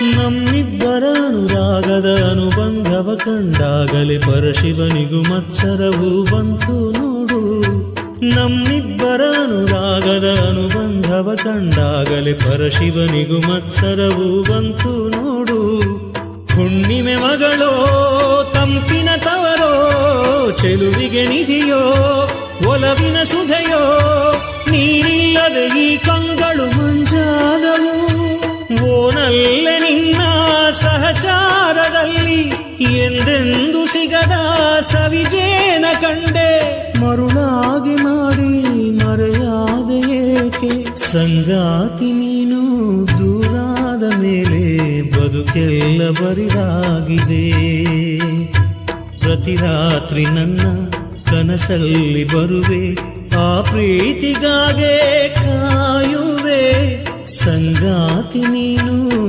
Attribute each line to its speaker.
Speaker 1: ನಮ್ಮಿಬ್ಬರ ಅನುರಾಗದ ಅನುಬಂಧವ ಕಂಡಾಗಲೇ ಪರಶಿವನಿಗೂ ಮತ್ಸರವು ಬಂತು ನೋಡು. ನಮ್ಮಿಬ್ಬರ ಅನುರಾಗದ ಅನುಬಂಧವ ಕಂಡಾಗಲೇ ಪರಶಿವನಿಗೂ ಮತ್ಸರವು ಬಂತು ನೋಡು. ಹುಣ್ಣಿಮೆ ಮಗಳೋ ತಂಪಿನ ತವರೋ, ಚೆಲುವಿಗೆ ನಿಧಿಯೋ ಒಲವಿನ ಸುಧೆಯೋ, ನೀನಿಲ್ಲದೆ ಈ ಕಂಗಳು ಮಂಜಾದವು. ಓನಲ್ಲೆ ನಿನ್ನ ಸಹಚಾರದಲ್ಲಿ ಎಂದೆಂದು ಸಿಗದ ಸವಿಜೇನ ಕಂಡೆ. ಮರುಳಾಗಿ ಮಾಡಿ ಮರೆಯಾದ ಏಕೆ ಸಂಗಾತಿ ನೀನು ದೂರಾದ ಮೇಲೆ ಬದುಕೆಲ್ಲ ಬರಿದಾಗಿದೆ. ಪ್ರತಿ ರಾತ್ರಿ ನನ್ನ ಕನಸಲ್ಲಿ ಬರುವೆ, ಆ ಪ್ರೀತಿಗಾಗೆ ಕಾಯುವೆ ಸಂಗಾತಿ ನೀನು.